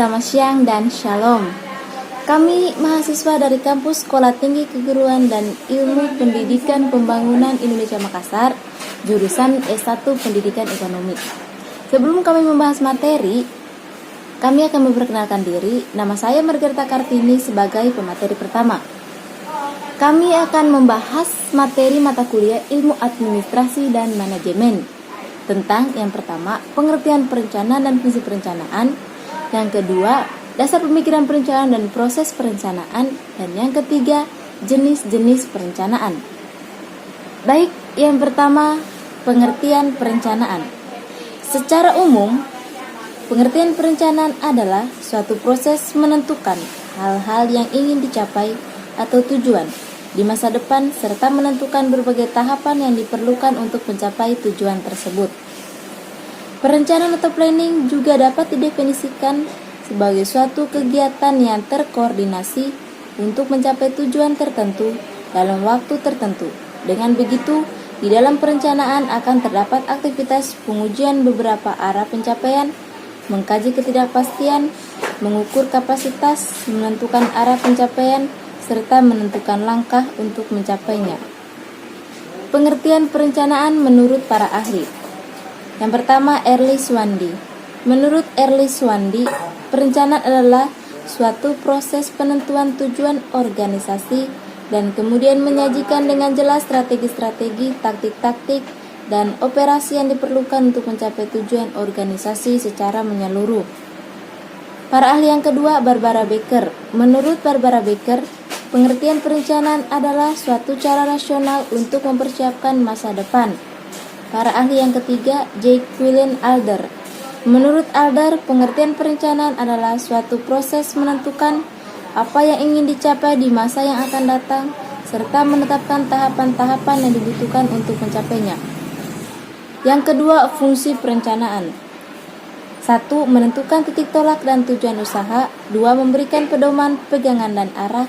selamat siang dan shalom. Kami mahasiswa dari Kampus Sekolah Tinggi Keguruan dan Ilmu Pendidikan Pembangunan Indonesia Makassar, jurusan S1 Pendidikan Ekonomi. Sebelum kami membahas materi, kami akan memperkenalkan diri. Nama saya Margareta Kartini sebagai pemateri pertama. Kami akan membahas materi mata kuliah Ilmu Administrasi dan Manajemen tentang yang pertama, pengertian perencanaan dan fungsi perencanaan, yang kedua, dasar pemikiran perencanaan dan proses perencanaan, dan yang ketiga, jenis-jenis perencanaan. Baik, yang pertama, pengertian perencanaan. Secara umum, pengertian perencanaan adalah suatu proses menentukan hal-hal yang ingin dicapai atau tujuan di masa depan serta menentukan berbagai tahapan yang diperlukan untuk mencapai tujuan tersebut. Perencanaan atau planning juga dapat didefinisikan sebagai suatu kegiatan yang terkoordinasi untuk mencapai tujuan tertentu dalam waktu tertentu. Dengan begitu, di dalam perencanaan akan terdapat aktivitas pengujian beberapa arah pencapaian, mengkaji ketidakpastian, mengukur kapasitas, menentukan arah pencapaian, serta menentukan langkah untuk mencapainya. Pengertian perencanaan menurut para ahli. Yang pertama, Early Swandi. Menurut Early Swandi, perencanaan adalah suatu proses penentuan tujuan organisasi dan kemudian menyajikan dengan jelas strategi-strategi, taktik-taktik, dan operasi yang diperlukan untuk mencapai tujuan organisasi secara menyeluruh. Para ahli yang kedua, Barbara Becker. Menurut Barbara Becker, pengertian perencanaan adalah suatu cara rasional untuk mempersiapkan masa depan. Para ahli yang ketiga, Jacqueline Alder. Menurut Alder, pengertian perencanaan adalah suatu proses menentukan apa yang ingin dicapai di masa yang akan datang, serta menetapkan tahapan-tahapan yang dibutuhkan untuk mencapainya. Yang kedua, fungsi perencanaan. 1. Menentukan titik tolak dan tujuan usaha. 2. Memberikan pedoman, pegangan, dan arah.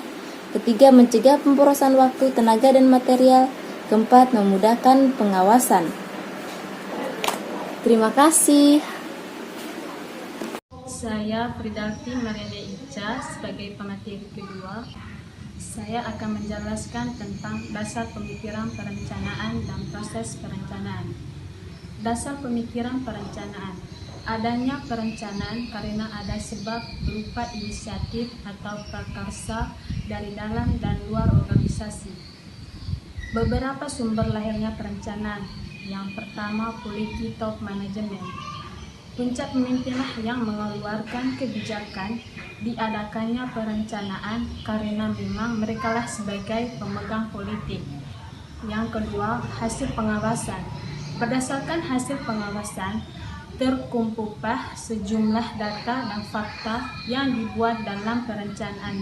3. Mencegah pemborosan waktu, tenaga, dan material. 4. Memudahkan pengawasan. Terima kasih. Saya Fridalti Mariana Ica sebagai pemateri kedua. Saya akan menjelaskan tentang dasar pemikiran perencanaan dan proses perencanaan. Dasar pemikiran perencanaan. Adanya perencanaan karena ada sebab berupa inisiatif atau prakarsa dari dalam dan luar organisasi. Beberapa sumber lahirnya perencanaan. Yang pertama, quality top management. Puncak pemimpinlah yang mengeluarkan kebijakan. Diadakannya perencanaan karena memang merekalah sebagai pemegang politik. Yang kedua, hasil pengawasan. Berdasarkan hasil pengawasan, terkumpullah sejumlah data dan fakta yang dibuat dalam perencanaan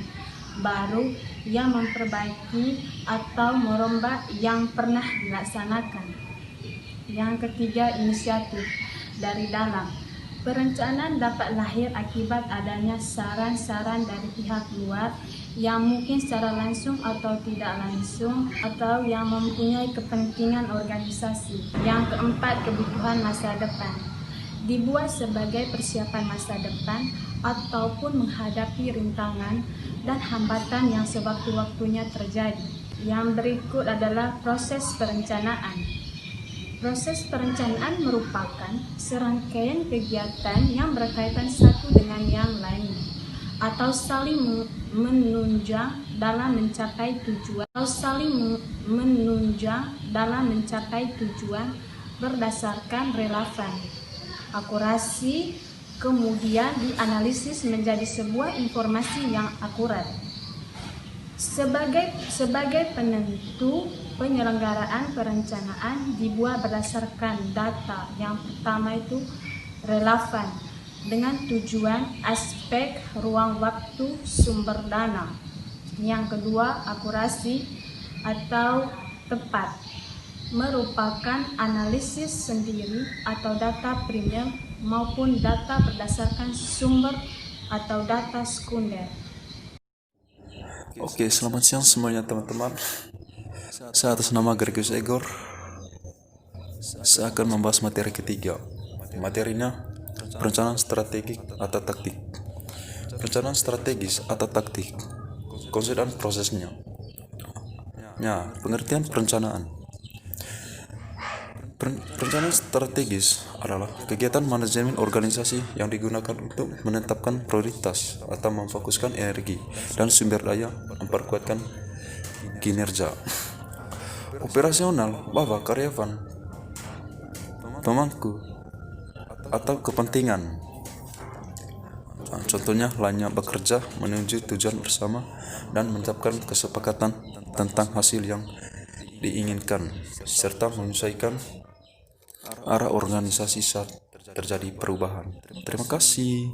baru yang memperbaiki atau merombak yang pernah dilaksanakan. Yang ketiga, inisiatif dari dalam. Perencanaan dapat lahir akibat adanya saran-saran dari pihak luar yang mungkin secara langsung atau tidak langsung atau yang mempunyai kepentingan organisasi. Yang keempat, kebutuhan masa depan. Dibuat sebagai persiapan masa depan ataupun menghadapi rintangan dan hambatan yang sewaktu-waktunya terjadi. Yang berikut adalah proses perencanaan. Proses perencanaan merupakan serangkaian kegiatan yang berkaitan satu dengan yang lain atau saling menunjang dalam mencapai tujuan berdasarkan relevan, akurasi, kemudian dianalisis menjadi sebuah informasi yang akurat. Sebagai penentu penyelenggaraan perencanaan dibuat berdasarkan data. Yang pertama itu relevan dengan tujuan, aspek, ruang waktu, sumber dana. Yang kedua, akurasi atau tepat, merupakan analisis sendiri atau data primer maupun data berdasarkan sumber atau data sekunder. Oke, selamat siang semuanya teman-teman. Saya atas nama Gregius Egor. Saya akan membahas materi ketiga. Materinya perencanaan strategik atau taktik. perencanaan strategis atau taktik, konsep dan prosesnya. Ya, pengertian perencanaan. Perencanaan strategis adalah kegiatan manajemen organisasi yang digunakan untuk menetapkan prioritas atau memfokuskan energi dan sumber daya memperkuatkan kinerja operasional bahwa karyawan, pemangku, atau kepentingan. Contohnya lainnya bekerja menuju tujuan bersama dan mencapai kesepakatan tentang hasil yang diinginkan serta menyesuaikan arah organisasi saat terjadi perubahan. Terima kasih.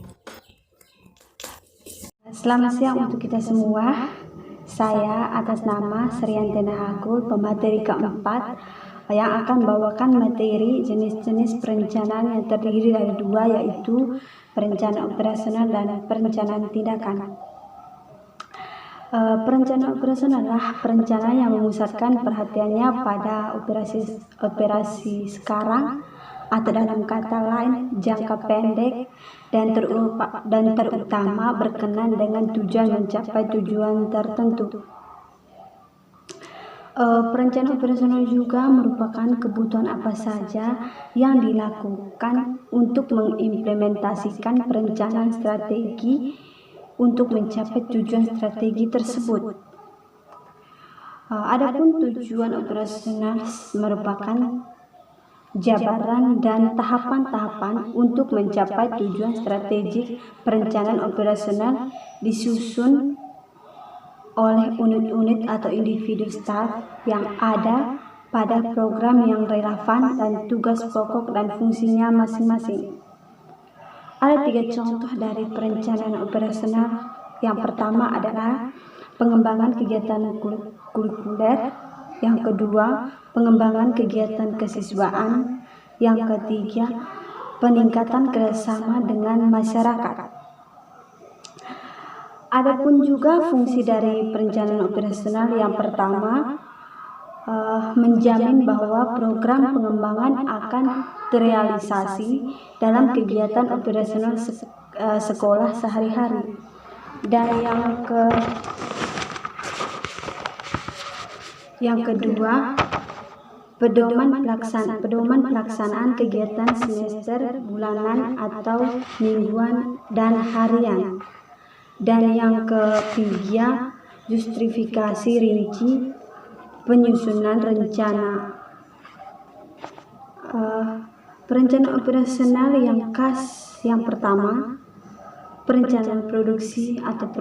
Selamat siang untuk kita semua. Saya atas nama Sriantena Agul, pemateri keempat, yang akan bawakan materi jenis-jenis perencanaan yang terdiri dari dua, yaitu perencanaan operasional dan perencanaan tindakan. Perencanaan operasional adalah perencanaan yang memusatkan perhatiannya pada operasi sekarang, atau dalam kata lain jangka pendek dan terutama berkenan dengan tujuan mencapai tujuan tertentu. Perencanaan operasional juga merupakan kebutuhan apa saja yang dilakukan untuk mengimplementasikan perencanaan strategi untuk mencapai tujuan strategi tersebut. Adapun tujuan operasional merupakan jabaran dan tahapan-tahapan untuk mencapai tujuan strategik. Perencanaan operasional disusun oleh unit-unit atau individu staf yang ada pada program yang relevan dan tugas pokok dan fungsinya masing-masing. Ada 3 contoh dari perencanaan operasional. Yang pertama adalah pengembangan kegiatan kurikuler, yang kedua pengembangan kegiatan kesiswaan, yang ketiga peningkatan kerjasama dengan masyarakat. Adapun juga fungsi dari perencanaan operasional, yang pertama menjamin bahwa program pengembangan akan terrealisasi dalam kegiatan operasional sekolah sehari-hari. Dan yang kedua, pedoman pelaksanaan kegiatan semester, bulanan atau mingguan dan harian. Dan yang ketiga, justifikasi rinci penyusunan rencana. Perencanaan operasional yang khas, yang pertama, perencanaan produksi atau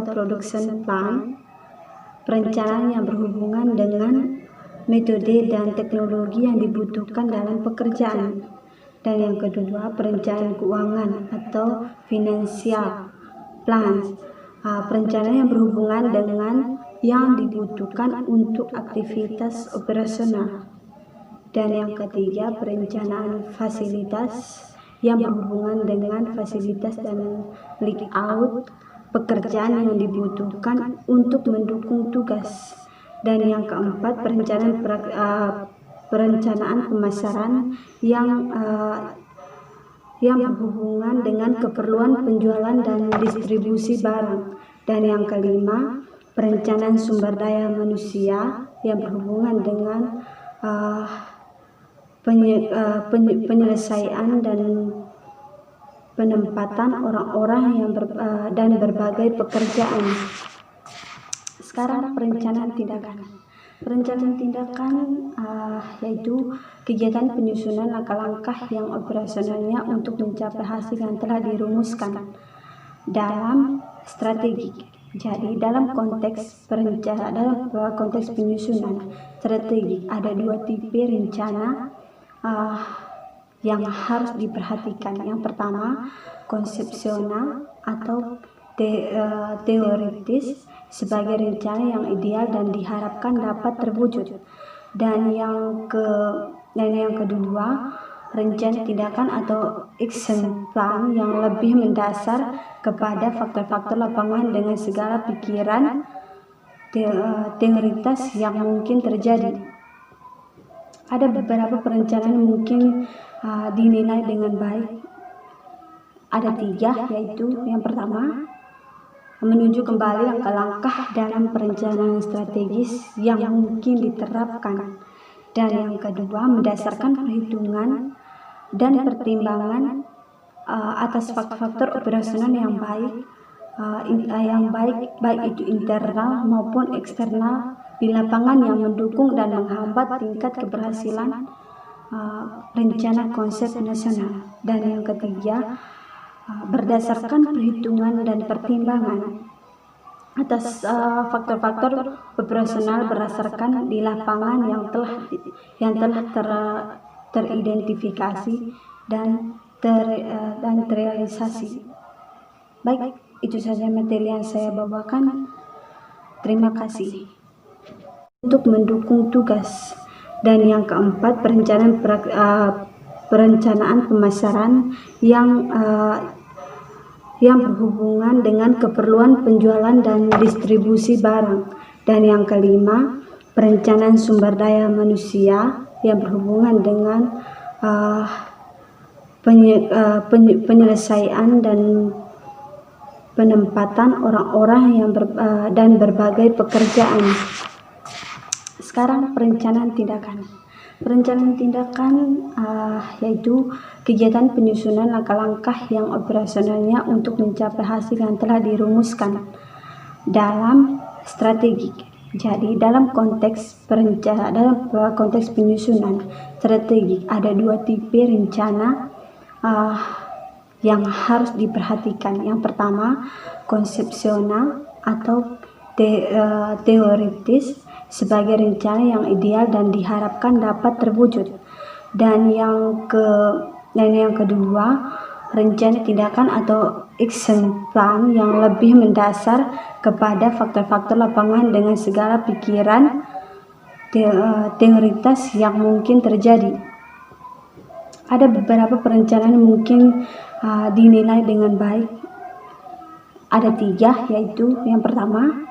production plan, perencanaan yang berhubungan dengan metode dan teknologi yang dibutuhkan dalam pekerjaan. Dan yang kedua, perencanaan keuangan atau financial plan, perencanaan yang berhubungan dengan yang dibutuhkan untuk aktivitas operasional. Dan yang ketiga, perencanaan fasilitas yang berhubungan dengan fasilitas dan layout pekerjaan yang dibutuhkan untuk mendukung tugas. Dan yang keempat, perencanaan pemasaran yang berhubungan dengan keperluan penjualan dan distribusi barang. Dan yang kelima, perencanaan sumber daya manusia yang berhubungan dengan penyelesaian dan penempatan orang-orang dan berbagai pekerjaan. Sekarang perencanaan tindakan. Perencanaan tindakan yaitu kegiatan penyusunan langkah-langkah yang operasionalnya untuk mencapai hasil yang telah dirumuskan dalam strategi. Jadi dalam konteks penyusunan strategi ada 2 tipe rencana yang harus diperhatikan. Yang pertama, konsepsional atau teoritis sebagai rencana yang ideal dan diharapkan dapat terwujud. Dan yang kedua, rencana tindakan atau action plan yang lebih mendasar kepada faktor-faktor lapangan dengan segala pikiran teoritas yang mungkin terjadi. Ada beberapa perencanaan mungkin dinilai dengan baik. ada 3, yaitu yang pertama, menuju kembali langkah-langkah dalam perencanaan strategis yang mungkin diterapkan, dan yang kedua, mendasarkan perhitungan dan pertimbangan atas faktor-faktor operasional yang baik itu internal maupun eksternal di lapangan yang mendukung dan menghambat tingkat keberhasilan rencana konsep nasional. Dan yang ketiga, berdasarkan perhitungan dan pertimbangan atas faktor-faktor operasional berdasarkan di lapangan yang telah teridentifikasi dan terrealisasi. Baik, itu saja materi yang saya bawakan. Terima kasih. Untuk mendukung tugas. Dan yang keempat, perencanaan pemasaran yang berhubungan dengan keperluan penjualan dan distribusi barang. Dan yang kelima, perencanaan sumber daya manusia yang berhubungan dengan penyelesaian dan penempatan orang-orang dan berbagai pekerjaan. Sekarang perencanaan tindakan. Perencanaan tindakan yaitu kegiatan penyusunan langkah-langkah yang operasionalnya untuk mencapai hasil yang telah dirumuskan dalam strategi. Jadi dalam konteks penyusunan strategi ada 2 tipe rencana yang harus diperhatikan. Yang pertama, konsepsional atau teoritis sebagai rencana yang ideal dan diharapkan dapat terwujud. Dan yang kedua, rencana tindakan atau action plan yang lebih mendasar kepada faktor-faktor lapangan dengan segala pikiran teoritas yang mungkin terjadi. Ada beberapa perencanaan mungkin dinilai dengan baik. Ada 3, yaitu yang pertama,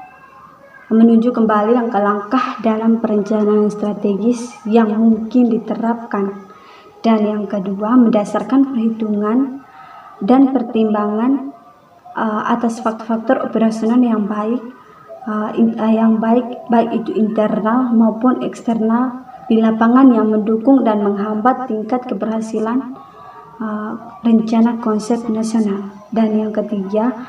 menuju kembali langkah-langkah dalam perencanaan strategis yang mungkin diterapkan, dan yang kedua, mendasarkan perhitungan dan pertimbangan atas faktor-faktor operasional yang baik itu internal maupun eksternal di lapangan yang mendukung dan menghambat tingkat keberhasilan rencana konsep nasional. Dan yang ketiga,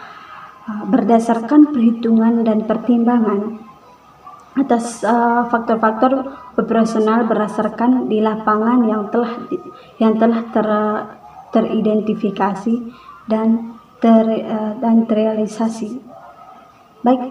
berdasarkan perhitungan dan pertimbangan atas faktor-faktor operasional berdasarkan di lapangan yang telah teridentifikasi dan terrealisasi. Baik,